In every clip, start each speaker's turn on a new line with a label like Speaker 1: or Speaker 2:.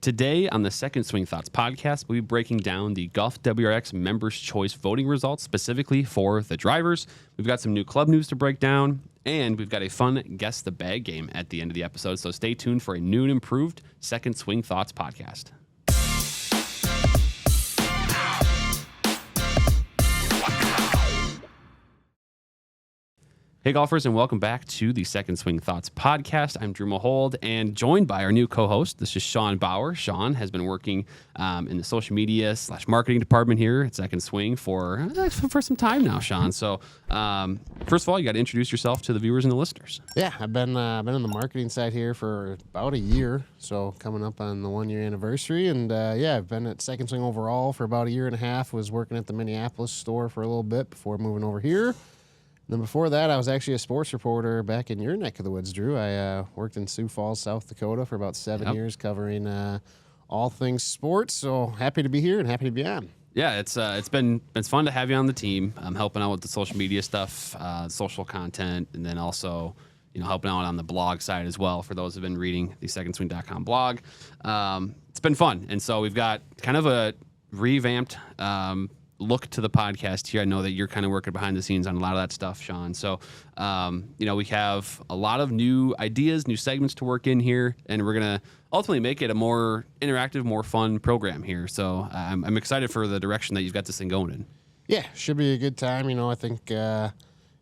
Speaker 1: Today on the Second Swing Thoughts podcast, we'll be breaking down the GolfWRX Members Choice voting results specifically for the drivers. We've got some new club news to break down, and we've got a fun Guess the Bag game at the end of the episode. So stay tuned for a new and improved Second Swing Thoughts podcast. Hey golfers, and welcome back to the Second Swing Thoughts podcast. I'm Drew Mahold, and joined by our new co-host. This is Sean Bauer. Sean has been working in the social media / marketing department here at Second Swing for some time now, Sean. So first of all, you got to introduce yourself to the viewers and the listeners.
Speaker 2: Yeah, I've been on the marketing side here for about a year, so coming up on the 1 year anniversary. And I've been at Second Swing overall for about a year and a half. Was working at the Minneapolis store for a little bit before moving over here. Then before that, I was actually a sports reporter back in your neck of the woods, Drew. I worked in Sioux Falls, South Dakota for about 7 years covering all things sports. So happy to be here and happy to be on.
Speaker 1: Yeah, it's fun to have you on the team. I'm helping out with the social media stuff, social content, and then also helping out on the blog side as well for those who've been reading the secondswing.com blog. It's been fun. And so we've got kind of a revamped look to the podcast here. I know that you're kind of working behind the scenes on a lot of that stuff, Sean. So, we have a lot of new ideas, new segments to work in here, and we're going to ultimately make it a more interactive, more fun program here. So I'm excited for the direction that you've got this thing going in.
Speaker 2: Yeah, should be a good time. I think,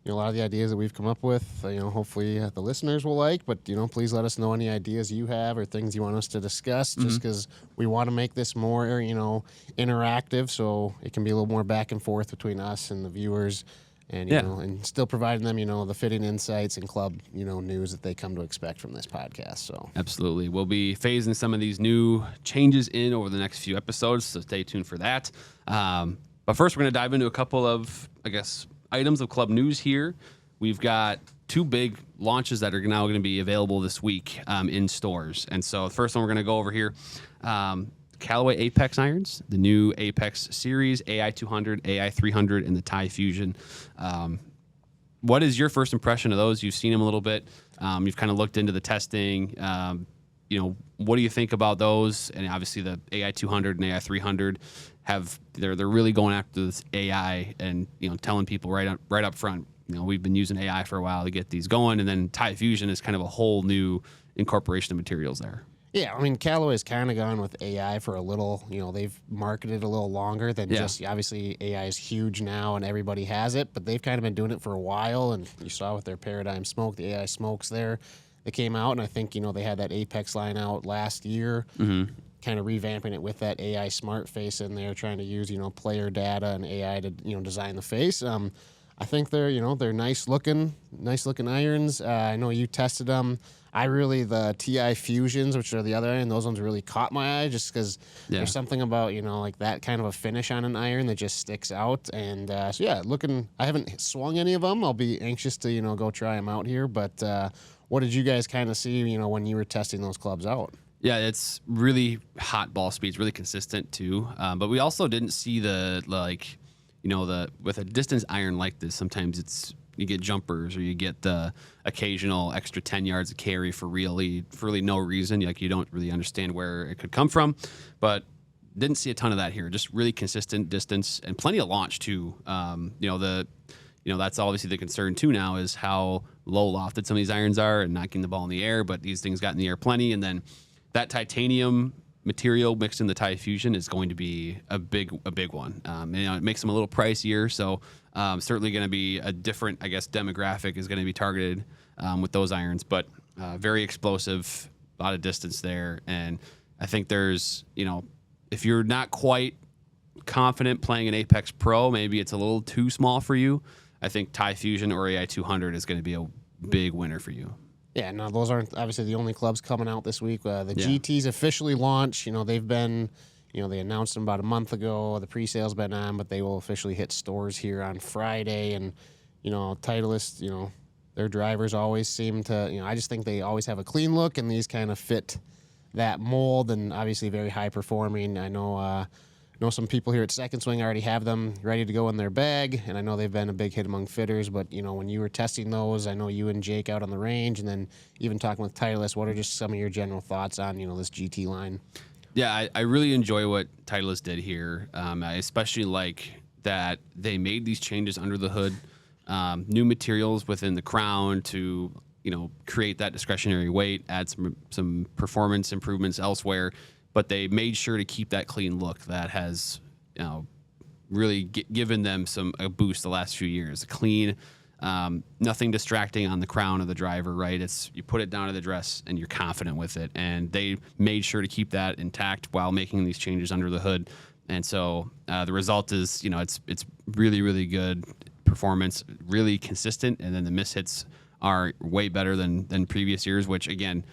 Speaker 2: a lot of the ideas that we've come up with, hopefully the listeners will like, but, please let us know any ideas you have or things you want us to discuss, just because we want to make this more, interactive, so it can be a little more back and forth between us and the viewers, and, and still providing them, the fitting insights and club, news that they come to expect from this podcast. So
Speaker 1: absolutely. We'll be phasing some of these new changes in over the next few episodes, so stay tuned for that. But first, we're going to dive into a couple of, items of club news here. We've got two big launches that are now going to be available this week in stores. And so the first one we're going to go over here, Callaway Apex irons, the new Apex series, AI 200, AI 300, and the Tie Fusion. What is your first impression of those? You've seen them a little bit. You've kind of looked into the testing. What do you think about those? And obviously the AI 200 and AI 300 they're really going after this AI and telling people right up front. We've been using AI for a while to get these going, and then Tie Fusion is kind of a whole new incorporation of materials there.
Speaker 2: Yeah, Callaway's kind of gone with AI for a little. They've marketed a little longer than just obviously AI is huge now and everybody has it, but they've kind of been doing it for a while. And you saw with their Paradigm Smoke, the AI smokes there. They came out, and I think, they had that Apex line out last year, kind of revamping it with that AI smart face in there, trying to use, player data and AI to, design the face. I think they're nice looking irons. I know you tested them. The TI Fusions, which are the other iron, those ones really caught my eye just because there's something about, like that kind of a finish on an iron that just sticks out. And I haven't swung any of them. I'll be anxious to, go try them out here. But what did you guys kind of see, when you were testing those clubs out?
Speaker 1: Yeah, it's really hot ball speeds, really consistent too. But we also didn't see with a distance iron like this, sometimes you get jumpers or you get the occasional extra 10 yards of carry for really no reason. You don't really understand where it could come from, but didn't see a ton of that here. Just really consistent distance and plenty of launch too. That's obviously the concern too now is how low lofted some of these irons are and not getting the ball in the air, but these things got in the air plenty. And then that titanium material mixed in the Tie Fusion is going to be a big one. It makes them a little pricier, so certainly going to be a different, demographic is going to be targeted with those irons. But very explosive, a lot of distance there, and I think there's, if you're not quite confident playing an Apex Pro, maybe it's a little too small for you. I think Tie Fusion or AI 200 is going to be a big winner for you.
Speaker 2: Yeah, no, those aren't obviously the only clubs coming out this week. The GT's officially launched. They've been, they announced them about a month ago. The pre-sale's been on, but they will officially hit stores here on Friday. And, Titleist, their drivers always seem to, I just think they always have a clean look, and these kind of fit that mold, and obviously very high performing. I know some people here at Second Swing already have them ready to go in their bag, and I know they've been a big hit among fitters, but, when you were testing those, I know you and Jake out on the range, and then even talking with Titleist, what are just some of your general thoughts on, this GT line?
Speaker 1: Yeah, I really enjoy what Titleist did here. I especially like that they made these changes under the hood, new materials within the crown to create that discretionary weight, add some performance improvements elsewhere, but they made sure to keep that clean look that has really given them a boost the last few years. Clean. Nothing distracting on the crown of the driver, right? It's you put it down to the dress and you're confident with it. And they made sure to keep that intact while making these changes under the hood. And so the result is, it's really, really good performance, really consistent. And then the mishits are way better than previous years, which again,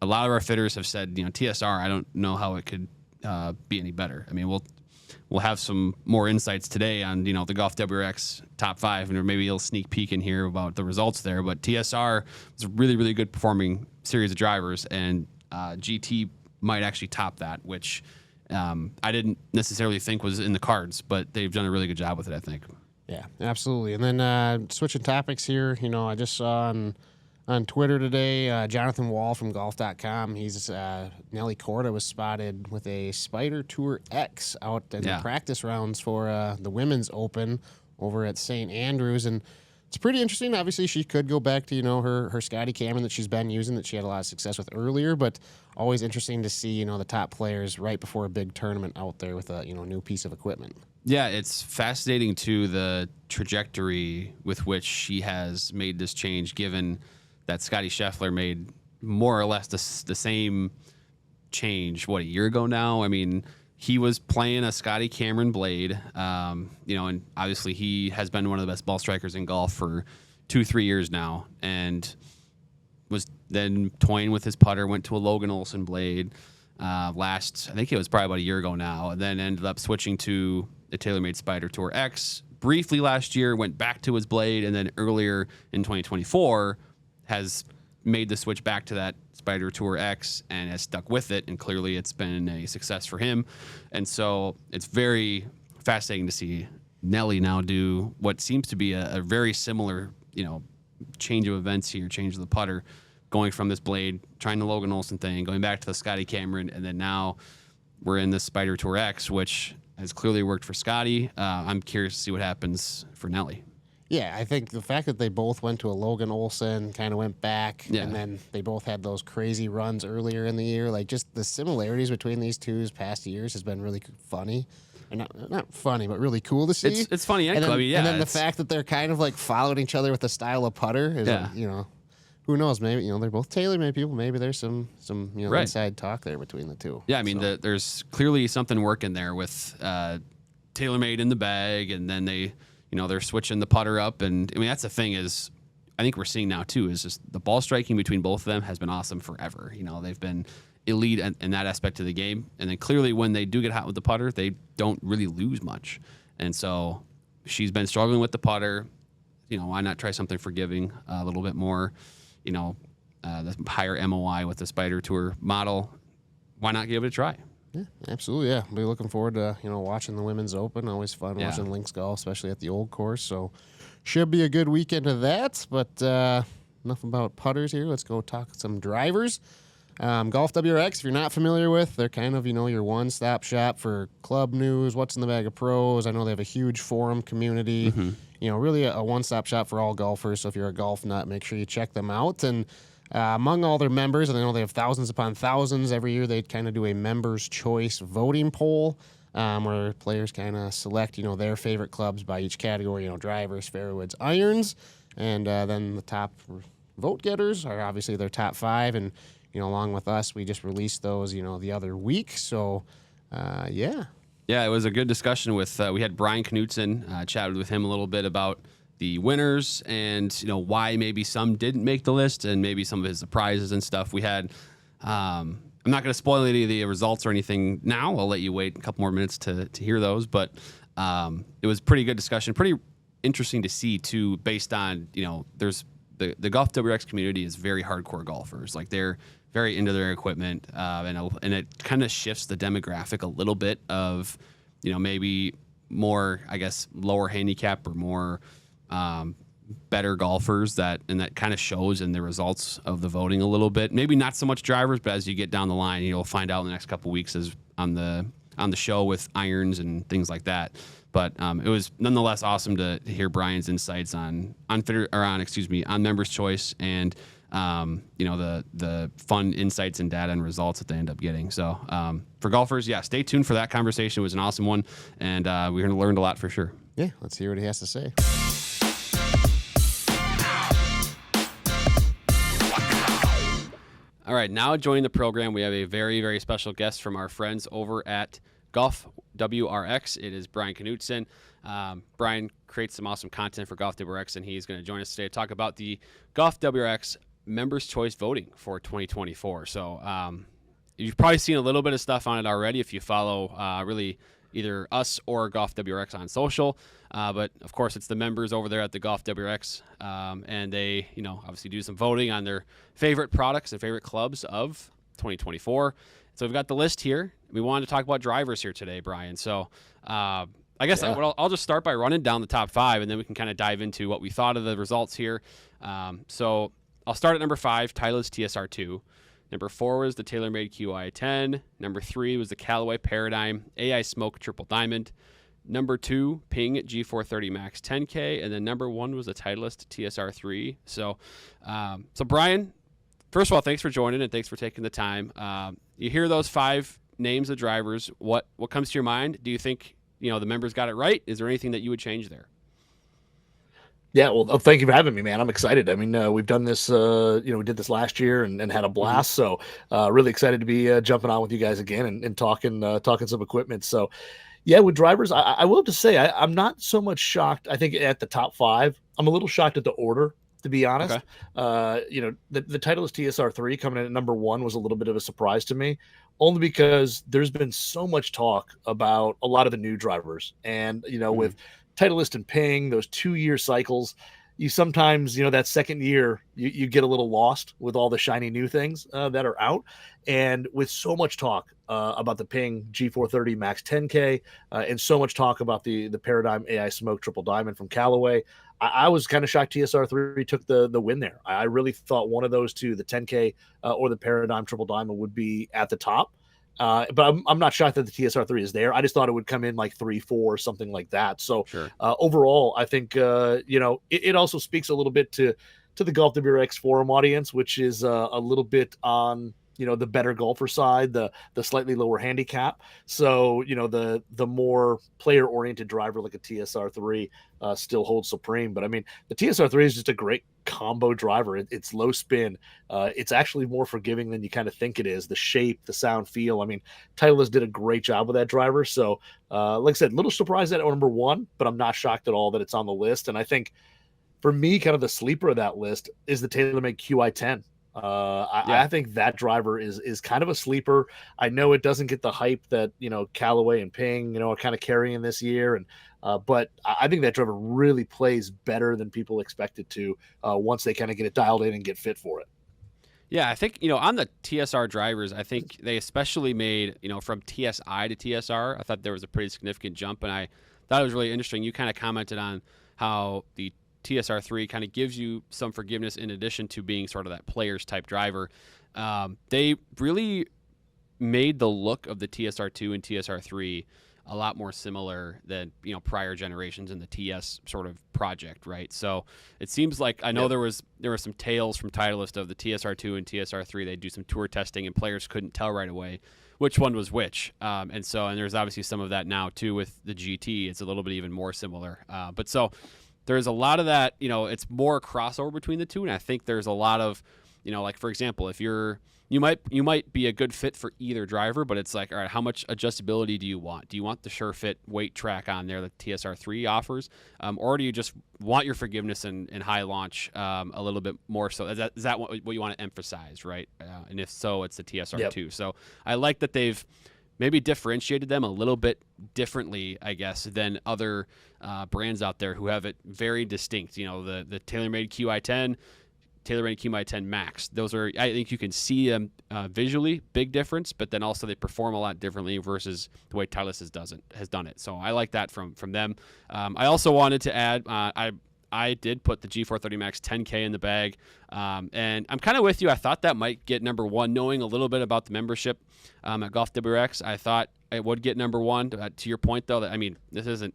Speaker 1: a lot of our fitters have said, TSR, I don't know how it could be any better. I mean, we'll have some more insights today on, the GolfWRX top 5, and maybe a sneak peek in here about the results there. But TSR is a really, really good performing series of drivers, and GT might actually top that, which I didn't necessarily think was in the cards, but they've done a really good job with it, I think.
Speaker 2: Yeah, absolutely. And then switching topics here, I just saw on Twitter today, Jonathan Wall from golf.com, he's Nelly Korda was spotted with a Spider Tour X out in the practice rounds for the Women's Open over at St. Andrews. And it's pretty interesting. Obviously, she could go back to, her Scotty Cameron that she's been using that she had a lot of success with earlier, but always interesting to see, the top players right before a big tournament out there with a, new piece of equipment.
Speaker 1: Yeah, it's fascinating, too, the trajectory with which she has made this change, given that Scotty Scheffler made more or less the same change, a year ago now? I mean, he was playing a Scotty Cameron blade, and obviously he has been one of the best ball strikers in golf for 2-3 years now, and was then toying with his putter, went to a Logan Olson blade I think it was probably about a year ago now, and then ended up switching to the TaylorMade Spider Tour X briefly last year, went back to his blade, and then earlier in 2024 has made the switch back to that Spider Tour X and has stuck with it, and clearly it's been a success for him. And so it's very fascinating to see Nelly now do what seems to be a very similar, change of events here, change of the putter, going from this blade, trying the Logan Olson thing, going back to the Scotty Cameron, and then now we're in the Spider Tour X, which has clearly worked for Scotty. I'm curious to see what happens for Nelly.
Speaker 2: Yeah, I think the fact that they both went to a Logan Olson, kind of went back, and then they both had those crazy runs earlier in the year, like just the similarities between these two's past years has been really funny. And not funny, but really cool to see.
Speaker 1: It's funny and clubby, yeah.
Speaker 2: And then the fact that they're kind of like following each other with a style of putter is, who knows? Maybe they're both TaylorMade people. Maybe there's some right. Inside talk there between the two.
Speaker 1: Yeah, I mean, there's clearly something working there with TaylorMade in the bag, and then they're switching the putter up, and I mean that's the thing is, I think we're seeing now too is just the ball striking between both of them has been awesome forever. They've been elite in that aspect of the game, and then clearly when they do get hot with the putter, they don't really lose much. And so she's been struggling with the putter. Why not try something forgiving a little bit more? The higher MOI with the Spider Tour model. Why not give it a try?
Speaker 2: Yeah, absolutely. Yeah, I'll be looking forward to watching the Women's Open. Always fun watching links golf, especially at the old course. So should be a good weekend of that. But enough about putters here. Let's go talk some drivers. GolfWRX, if you're not familiar with, they're kind of your one-stop shop for club news, what's in the bag of pros. I know they have a huge forum community. Mm-hmm. Really a one-stop shop for all golfers. So if you're a golf nut, make sure you check them out. And among all their members, and I know they have thousands upon thousands every year, they kind of do a Members Choice voting poll where players kind of select, their favorite clubs by each category, drivers, fairwoods, irons, and then the top vote getters are obviously their top 5. And, along with us, we just released those, the other week. So, yeah.
Speaker 1: Yeah, it was a good discussion with, we had Brian Knudson, chatted with him a little bit about the winners and, why maybe some didn't make the list and maybe some of his surprises and stuff. We had, I'm not going to spoil any of the results or anything now. I'll let you wait a couple more minutes to hear those. But it was pretty good discussion, pretty interesting to see, too, based on, there's the GolfWRX community is very hardcore golfers. Like, they're very into their equipment, and it kind of shifts the demographic a little bit of, maybe more, I guess, lower handicap or more better golfers and that kind of shows in the results of the voting a little bit. Maybe not so much drivers, but as you get down the line, you'll find out in the next couple of weeks as on the show with irons and things like that. But it was nonetheless awesome to hear Brian's insights on Members Choice and the fun insights and data and results that they end up getting. So for golfers, stay tuned for that conversation. It was an awesome one, and we're going to learn a lot for sure.
Speaker 2: Yeah, let's hear what he has to say.
Speaker 1: All right, now joining the program, we have a very, very special guest from our friends over at GolfWRX. It is Brian Knudson. Brian creates some awesome content for GolfWRX, and he's going to join us today to talk about the GolfWRX Members Choice voting for 2024. So you've probably seen a little bit of stuff on it already if you follow really either us or GolfWRX on social. But of course, it's the members over there at the GolfWRX, and they, obviously do some voting on their favorite products and favorite clubs of 2024. So we've got the list here. We wanted to talk about drivers here today, Brian. So I guess I'll just start by running down the top 5, and then we can kind of dive into what we thought of the results here. So I'll start at number 5, Titleist TSR2. Number 4 was the TaylorMade QI10. Number 3 was the Callaway Paradigm AI Smoke Triple Diamond. Number 2, Ping G430 Max 10K. And then number 1 was the Titleist TSR3. So, Brian, first of all, thanks for joining and thanks for taking the time. You hear those 5 names of drivers. What comes to your mind? Do you think, the members got it right? Is there anything that you would change there?
Speaker 3: Yeah, well, thank you for having me, man. I'm excited. I mean, we've done this, we did this last year and had a blast. So really excited to be jumping on with you guys again and talking some equipment. So, yeah, with drivers, I will have to say I'm not so much shocked. I think at the top 5, I'm a little shocked at the order, to be honest. Okay. The Titleist TSR3 coming in at number 1 was a little bit of a surprise to me, only because there's been so much talk about a lot of the new drivers. And, with Titleist and Ping, those 2-year cycles, you sometimes, that second year, you get a little lost with all the shiny new things that are out. And with so much talk about the Ping G430 Max 10K and so much talk about the Paradigm AI Smoke Triple Diamond from Callaway, I was kind of shocked TSR3 took the win there. I really thought one of those two, the 10K or the Paradigm Triple Diamond, would be at the top. But I'm not shocked that the TSR3 is there. I just thought it would come in like 3, 4, something like that. So sure. Overall, I think, it also speaks a little bit to the GolfWRX forum audience, which is a little bit on, the better golfer side, the slightly lower handicap. So, the more player oriented driver like a TSR3 still holds supreme. But I mean, the TSR3 is just a great combo driver. It's low spin. It's actually more forgiving than you kind of think it is. The shape, the sound, feel. I mean, Titleist did a great job with that driver. So, like I said, little surprised at number 1, but I'm not shocked at all that it's on the list. And I think for me, kind of the sleeper of that list is the TaylorMade QI10. I think that driver is kind of a sleeper. I know it doesn't get the hype that, Callaway and Ping, are kind of carrying this year. And, but I think that driver really plays better than people expected to once they kind of get it dialed in and get fit for it.
Speaker 1: Yeah, I think, on the TSR drivers, I think they especially made, from TSI to TSR, I thought there was a pretty significant jump. And I thought it was really interesting. You kind of commented on how the TSR3 kind of gives you some forgiveness in addition to being sort of that players type driver. They really made the look of the TSR2 and TSR3 a lot more similar than prior generations in the TS sort of project, right? So it seems like I know there were some tales from Titleist of the TSR2 and TSR3. They do some tour testing and players couldn't tell right away which one was which, and there's obviously some of that now too with the GT. It's a little bit even more similar, but so. There's a lot of that, it's more crossover between the two. And I think there's a lot of, like, for example, if you might be a good fit for either driver, but it's like, all right, how much adjustability do you want? Do you want the SureFit weight track on there that TSR3 offers? Or do you just want your forgiveness and high launch a little bit more so? Is that what you want to emphasize, right? And if so, it's the TSR2. Yep. So I like that they've maybe differentiated them a little bit differently, I guess, than other brands out there who have it very distinct. The TaylorMade QI10, TaylorMade QI10 Max. Those are, I think you can see them visually, big difference, but then also they perform a lot differently versus the way Titleist has done it. So I like that from them. I also wanted to add, I I did put the G430 Max 10K in the bag, and I'm kind of with you. I thought that might get number one, knowing a little bit about the membership at GolfWRX. I thought it would get number one. To your point, though, that I mean, this isn't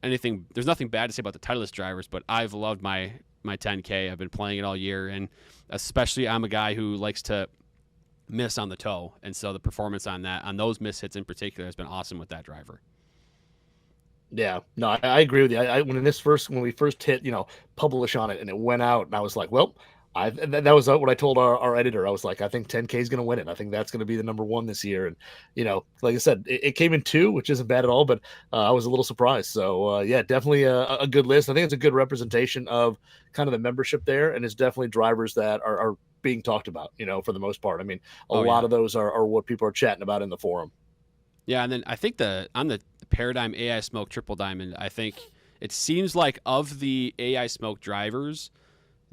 Speaker 1: anything. There's nothing bad to say about the Titleist drivers, but I've loved my 10K. I've been playing it all year, and especially I'm a guy who likes to miss on the toe, and so the performance on those miss hits in particular has been awesome with that driver.
Speaker 3: Yeah, no, I agree with you. When we first hit, publish on it, and it went out, and I was like, well, that was what I told our editor. I was like, I think 10K is going to win it. I think that's going to be the number one this year. And like I said, it came in 2, which isn't bad at all. But I was a little surprised. So yeah, definitely a good list. I think it's a good representation of kind of the membership there, and it's definitely drivers that are being talked about. For the most part. I mean, a lot of those are what people are chatting about in the forum.
Speaker 1: Yeah, and then I think on the Paradigm AI Smoke Triple Diamond, I think it seems like of the AI Smoke drivers,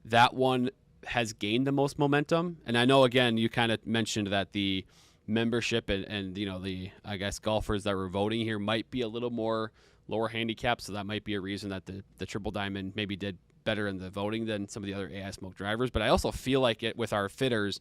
Speaker 1: that one has gained the most momentum. And I know, again, you kind of mentioned that the membership and the, I guess, golfers that were voting here might be a little more lower handicap, so that might be a reason that the Triple Diamond maybe did better in the voting than some of the other AI Smoke drivers. But I also feel like it with our fitters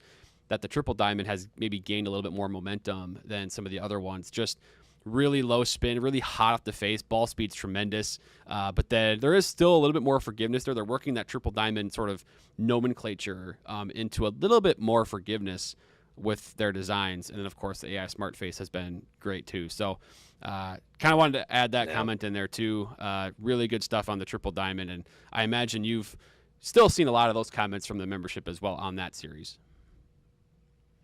Speaker 1: that the Triple Diamond has maybe gained a little bit more momentum than some of the other ones. Just really low spin, really hot off the face. Ball speed's tremendous. But then there is still a little bit more forgiveness there. They're working that Triple Diamond sort of nomenclature into a little bit more forgiveness with their designs. And then, of course, the AI Smart Face has been great, too. So kind of wanted to add that comment in there, too. Really good stuff on the Triple Diamond. And I imagine you've still seen a lot of those comments from the membership as well on that series.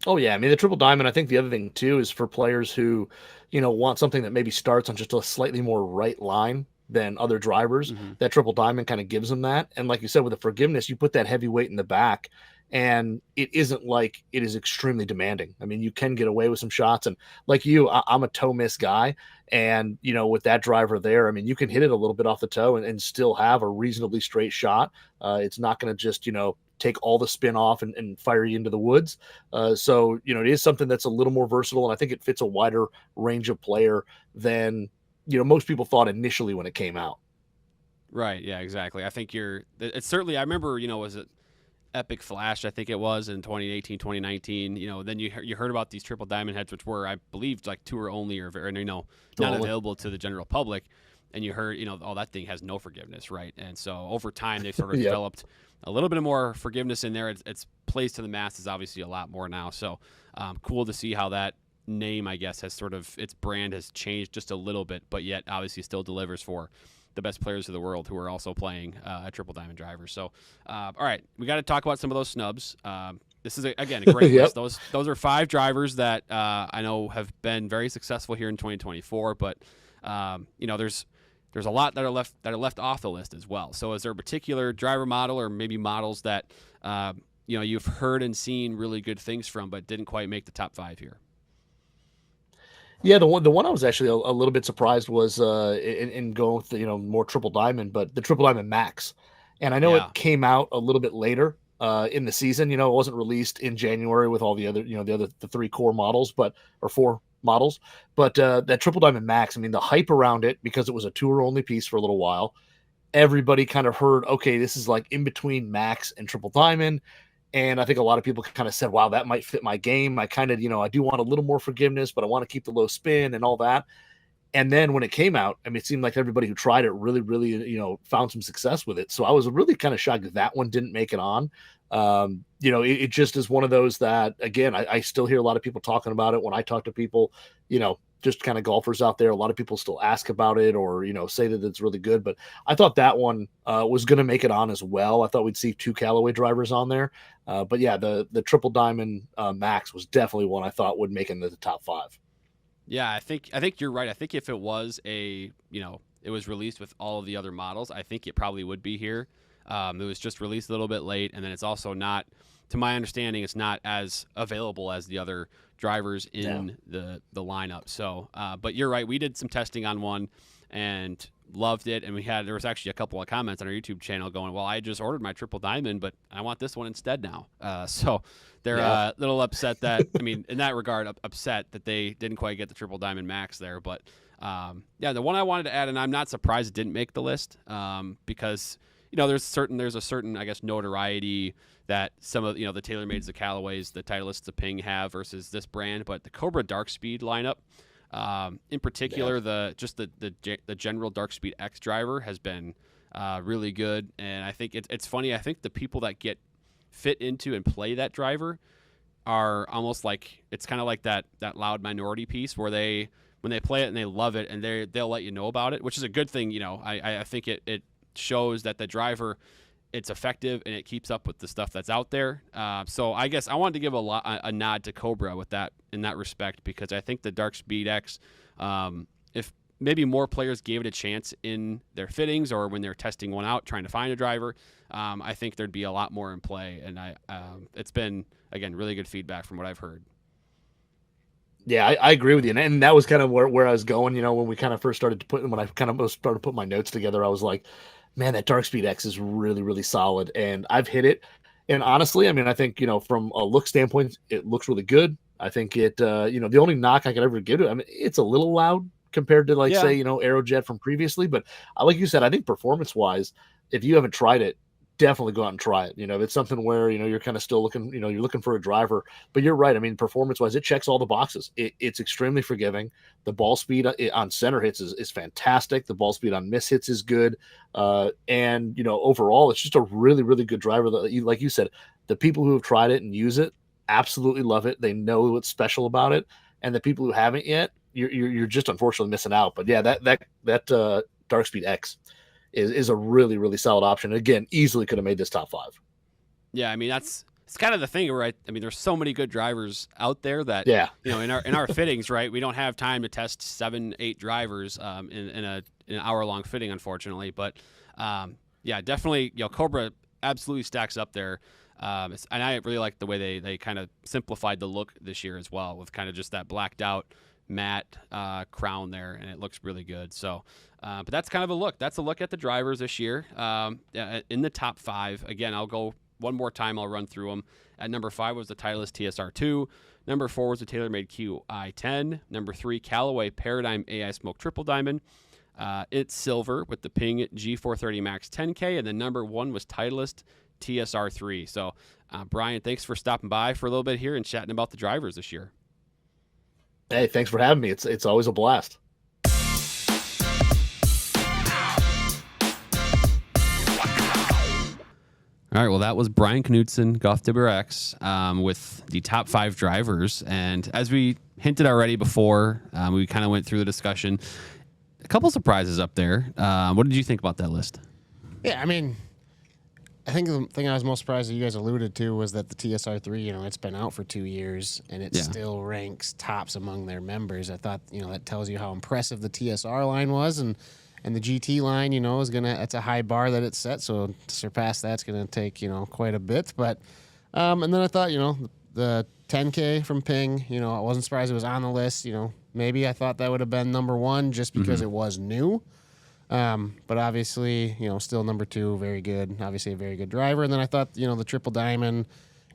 Speaker 3: Oh yeah, I mean the Triple Diamond. I think the other thing too is for players who, want something that maybe starts on just a slightly more right line than other drivers.
Speaker 1: Mm-hmm.
Speaker 3: That Triple Diamond kind of gives them that. And like you said, with the forgiveness, you put that heavy weight in the back, and it isn't like it is extremely demanding. I mean, you can get away with some shots, and like you, I'm a toe miss guy, and with that driver there, I mean, you can hit it a little bit off the toe and still have a reasonably straight shot. It's not going to just take all the spin off and fire you into the woods. So, it is something that's a little more versatile, and I think it fits a wider range of player than, most people thought initially when it came out.
Speaker 1: Right. Yeah, exactly. I think it's certainly, I remember, was it Epic Flash, I think it was in 2018, 2019, then you heard about these Triple Diamond heads, which were, I believe, like tour only or very, not available to the general public. And you heard, that thing has no forgiveness, right? And so over time, they've sort of developed a little bit more forgiveness in there. It's plays to the masses, obviously, a lot more now. So cool to see how that name, I guess, has sort of, its brand has changed just a little bit, but yet obviously still delivers for the best players of the world who are also playing a Triple Diamond driver. So, all right, we got to talk about some of those snubs. This is, again, a great list. Those are 5 drivers that I know have been very successful here in 2024, but, there's a lot that are left off the list as well. So is there a particular driver model or maybe models that you've heard and seen really good things from but didn't quite make the top 5 here?
Speaker 3: Yeah, the one I was actually a little bit surprised was in going with the, more Triple Diamond, but the Triple Diamond Max. And I know it came out a little bit later in the season. It wasn't released in January with all the other, the 3 core models, or 4 models, but that Triple Diamond Max, I mean, the hype around it, because it was a tour only piece for a little while, everybody kind of heard, okay, this is like in between Max and Triple Diamond. And I think a lot of people kind of said, wow, that might fit my game. I kind of, I do want a little more forgiveness, but I want to keep the low spin and all that. And then when it came out, I mean, it seemed like everybody who tried it really, really, found some success with it. So I was really kind of shocked that one didn't make it on. It just is one of those that, again, I still hear a lot of people talking about it when I talk to people, just kind of golfers out there. A lot of people still ask about it or, say that it's really good. But I thought that one was going to make it on as well. I thought we'd see 2 Callaway drivers on there. But yeah, the Triple Diamond Max was definitely one I thought would make into the top 5.
Speaker 1: Yeah, I think you're right. I think if it was it was released with all of the other models, I think it probably would be here. It was just released a little bit late, and then it's also not, to my understanding, it's not as available as the other drivers in the lineup. So, but you're right. We did some testing on one and loved it, and there was actually a couple of comments on our YouTube channel going, well, I just ordered my Triple Diamond, but I want this one instead now. So they're a little upset that, I mean, in that regard, upset that they didn't quite get the Triple Diamond Max there. But the one I wanted to add, and I'm not surprised it didn't make the list, because there's a certain, I guess, notoriety that some of, the TaylorMades, the Callaways, the Titleists, the Ping have versus this brand. But the Cobra Dark Speed lineup, in particular, the general Dark Speed X driver has been really good. And I think it's funny. I think the people that get fit into and play that driver are almost like, it's kind of like that loud minority piece where when they play it and they love it and they'll let you know about it, which is a good thing. I think it shows that the driver, it's effective and it keeps up with the stuff that's out there. So I guess I wanted to give a nod to Cobra with that, in that respect, because I think the Dark Speed X, if maybe more players gave it a chance in their fittings or when they're testing one out, trying to find a driver, I think there'd be a lot more in play. And it's been, again, really good feedback from what I've heard.
Speaker 3: Yeah, I agree with you, and that was kind of where I was going. When we kind of first started when I kind of started putting my notes together, I was like, man, that Dark Speed X is really, really solid, and I've hit it. And honestly, I mean, I think from a look standpoint, it looks really good. I think it, the only knock I could ever give it, I mean, it's a little loud compared to say Aerojet from previously, but like you said, I think performance wise, if you haven't tried it, definitely go out and try it. It's something where, you're kind of still looking, you're looking for a driver, but you're right. I mean, performance wise, it checks all the boxes. It's extremely forgiving. The ball speed on center hits is fantastic. The ball speed on miss hits is good. And overall, it's just a really, really good driver that like you said, the people who have tried it and use it absolutely love it. They know what's special about it. And the people who haven't yet, you're just unfortunately missing out. But yeah, that Dark Speed X is a really, really solid option. Again, easily could have made this top 5.
Speaker 1: Yeah, I mean, it's kind of the thing, right? I mean, there's so many good drivers out there that in our fittings, right? We don't have time to test 7-8 drivers in an hour-long fitting, unfortunately. But yeah, definitely, Cobra absolutely stacks up there. And I really like the way they kind of simplified the look this year as well, with kind of just that blacked out matte crown there, and it looks really good. So, but that's kind of a look. That's a look at the drivers this year. In the top 5, again, I'll go one more time. I'll run through them. At number 5 was the Titleist TSR2. Number 4 was the TaylorMade QI10. Number 3, Callaway Paradigm AI Smoke Triple Diamond. It's silver with the Ping G430 Max 10K, and then number 1 was Titleist TSR3. So, Brian, thanks for stopping by for a little bit here and chatting about the drivers this year.
Speaker 3: Hey, thanks for having me. It's always a blast.
Speaker 1: All right, well, that was Brian Knudson, GolfWRX, with the top 5 drivers. And as we hinted already before, we kind of went through the discussion. A couple surprises up there. What did you think about that list?
Speaker 2: Yeah, I mean, I think the thing I was most surprised that you guys alluded to was that the TSR3, it's been out for 2 years and it still ranks tops among their members. I thought, that tells you how impressive the TSR line was, and the GT line, is it's a high bar that it's set, so to surpass that's gonna take, quite a bit. But and then I thought, the 10K from Ping, I wasn't surprised it was on the list. Maybe I thought that would have been number 1 just because it was new. But obviously, still number 2, very good. Obviously a very good driver. And then I thought, the Triple Diamond,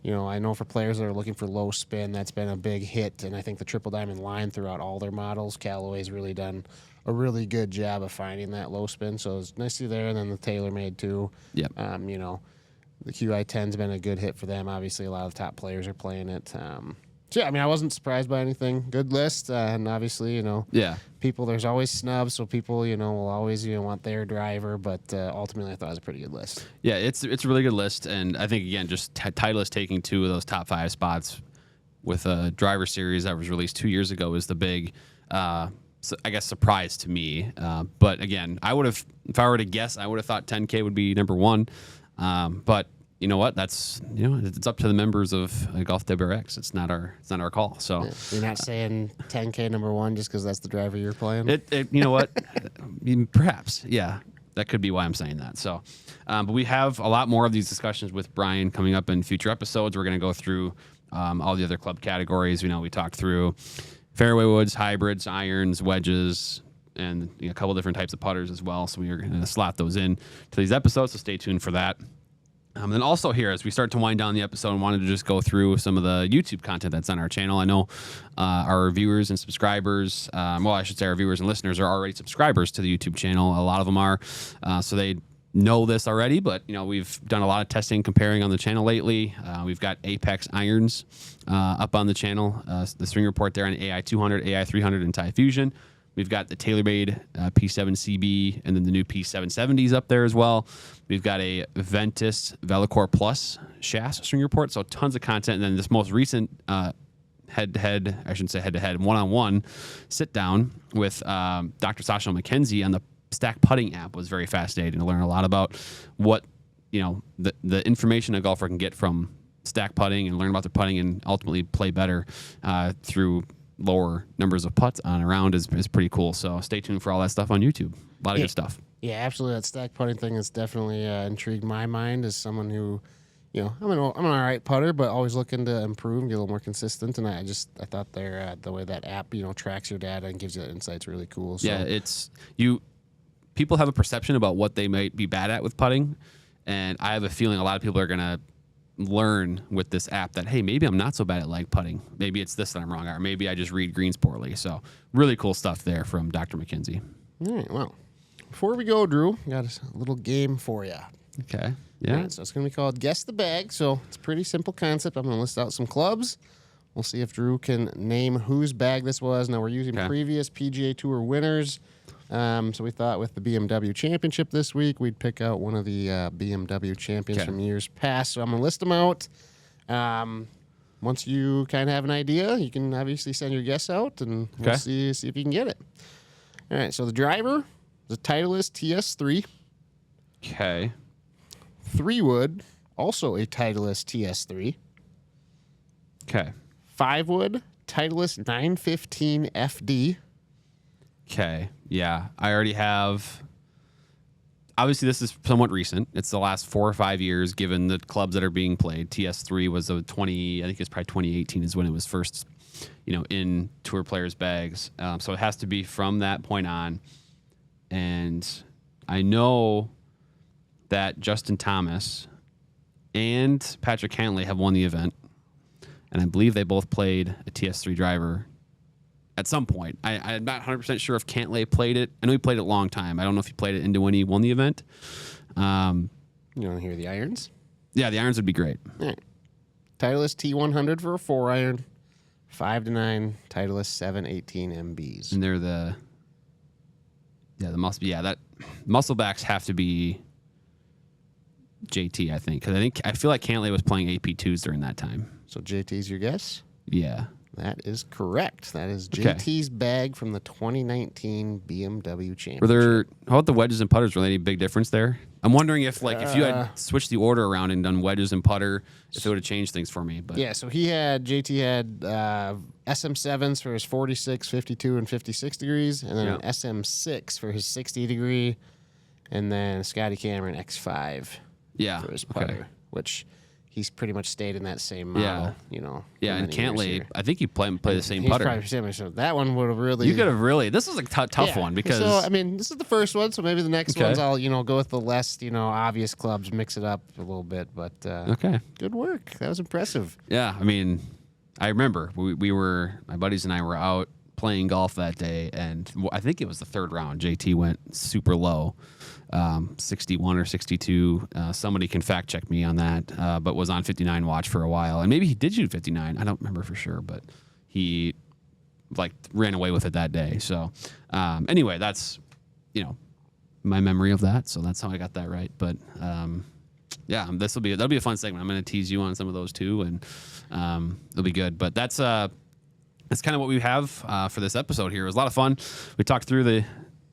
Speaker 2: I know for players that are looking for low spin, that's been a big hit. And I think the Triple Diamond line throughout all their models, Callaway's really done a really good job of finding that low spin. So it's nice to see there. And then the TaylorMade too.
Speaker 1: Yep.
Speaker 2: The QI10's been a good hit for them. Obviously, a lot of the top players are playing it. So yeah, I mean, I wasn't surprised by anything. Good list, and obviously, people. There's always snubs, so people, will always, want their driver. But ultimately, I thought it was a pretty good list.
Speaker 1: Yeah, it's a really good list, and I think again, just Titleist taking 2 of those top 5 spots with a driver series that was released 2 years ago is the big, I guess, surprise to me. But again, if I were to guess, I would have thought 10K would be number 1. But you know what? That's it's up to the members of GolfWRX. It's not our call. So
Speaker 2: you're not saying 10K number 1 just because that's the driver you're playing.
Speaker 1: You know what? Perhaps, yeah, that could be why I'm saying that. So, but we have a lot more of these discussions with Brian coming up in future episodes. We're going to go through all the other club categories. We talked through fairway woods, hybrids, irons, wedges, and a couple different types of putters as well. So we are going to slot those in to these episodes. So stay tuned for that. And then also here, as we start to wind down the episode, I wanted to just go through some of the YouTube content that's on our channel. I know our viewers and subscribers, I should say our viewers and listeners are already subscribers to the YouTube channel. A lot of them are. So they know this already, but we've done a lot of testing, comparing on the channel lately. We've got Apex irons up on the channel, the swing report there on AI 200, AI 300, and Tie Fusion. We've got the TaylorMade P7CB and then the new P770s up there as well. We've got a Ventus Velocore Plus shafts swing report, so tons of content. And then this most recent head-to-head, I shouldn't say head-to-head, one-on-one sit-down with Dr. Sasha McKenzie on the Stack Putting app was very fascinating to learn a lot about what, the information a golfer can get from stack putting and learn about their putting and ultimately play better through lower numbers of putts on a round is pretty cool. So stay tuned for all that stuff on YouTube. A lot of good stuff.
Speaker 2: Yeah, absolutely. That stack putting thing has definitely intrigued my mind as someone who, I'm an all right putter, but always looking to improve and get a little more consistent. And I thought the way that app, tracks your data and gives you insights really cool. So.
Speaker 1: Yeah, people have a perception about what they might be bad at with putting, and I have a feeling a lot of people are going to learn with this app that, hey, maybe I'm not so bad at leg putting. Maybe it's this that I'm wrong at, or maybe I just read greens poorly. So really cool stuff there from Dr. McKenzie.
Speaker 2: All right, well, before we go, Drew, got a little game for you.
Speaker 1: Okay, yeah.
Speaker 2: Right, so it's going to be called Guess the Bag. So it's a pretty simple concept. I'm going to list out some clubs. We'll see if Drew can name whose bag this was. Now, we're using previous PGA Tour winners. So we thought with the BMW Championship this week, we'd pick out one of the BMW champions from years past. So I'm going to list them out. Once you kind of have an idea, you can obviously send your guess out, and we'll see if you can get it. All right, so the driver is a Titleist TS3.
Speaker 1: Okay.
Speaker 2: 3-wood, also a Titleist TS3.
Speaker 1: Okay.
Speaker 2: 5-wood, Titleist 915 FD.
Speaker 1: Okay. Yeah. I already have. Obviously, this is somewhat recent. It's the last 4 or 5 years, given the clubs that are being played. TS3 was I think it's probably 2018 is when it was first, in tour players' bags. So it has to be from that point on. And I know that Justin Thomas and Patrick Cantlay have won the event. And I believe they both played a TS3 driver at some point. I'm not 100% sure if Cantlay played it. I know he played it a long time. I don't know if he played it into when he won the event.
Speaker 2: You want to hear the irons?
Speaker 1: Yeah, the irons would be great.
Speaker 2: All right. Titleist T100 for a 4-iron. 5-9, Titleist 718 MBs.
Speaker 1: And they're the muscle backs have to be JT, I think. Because I feel like Cantlay was playing AP2s during that time.
Speaker 2: So JT's your guess?
Speaker 1: Yeah.
Speaker 2: That is correct. That is JT's bag from the 2019 BMW Championship.
Speaker 1: How about the wedges and putters? Were there any big difference there? I'm wondering if if you had switched the order around and done wedges and putter, if it would have changed things for me. But
Speaker 2: yeah, so JT had SM7s for his 46, 52, and 56 degrees, and then an SM6 for his 60 degree, and then Scotty Cameron X5 for his putter, which he's pretty much stayed in that same model,
Speaker 1: Yeah, and Cantlay, I think you play the same putter.
Speaker 2: Probably similar, so that one would have really...
Speaker 1: You could have really... This was a tough one because...
Speaker 2: So, this is the first one, so maybe the next ones I'll, go with the less, obvious clubs, mix it up a little bit, but... Good work. That was impressive.
Speaker 1: Yeah, I remember my buddies and I were out playing golf that day, and I think it was the third round. JT went super low. 61 or 62. Somebody can fact check me on that, but was on 59 watch for a while. And maybe he did shoot 59. I don't remember for sure, but he ran away with it that day. So anyway, that's, my memory of that. So that's how I got that right. But that'll be a fun segment. I'm going to tease you on some of those too, and it'll be good. But that's kind of what we have for this episode here. It was a lot of fun. We talked through the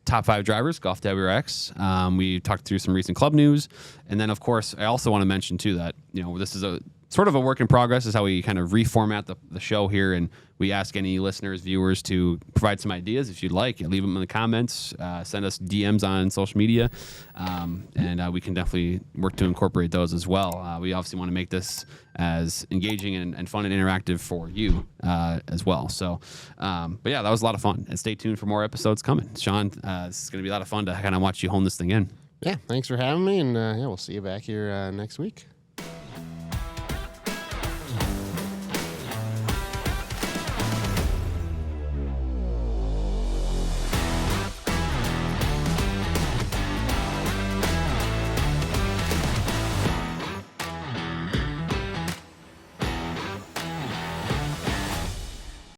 Speaker 1: top 5 drivers, GolfWRX. We talked through some recent club news. And then, of course, I also want to mention, too, that, this is a sort of a work in progress is how we kind of reformat the show here. And we ask any listeners, viewers to provide some ideas if you'd like. Leave them in the comments. Send us DMs on social media. And we can definitely work to incorporate those as well. We obviously want to make this as engaging and fun and interactive for you as well. So, but yeah, that was a lot of fun. And stay tuned for more episodes coming. Sean, this is going to be a lot of fun to kind of watch you hone this thing in.
Speaker 2: Yeah, thanks for having me. And we'll see you back here next week.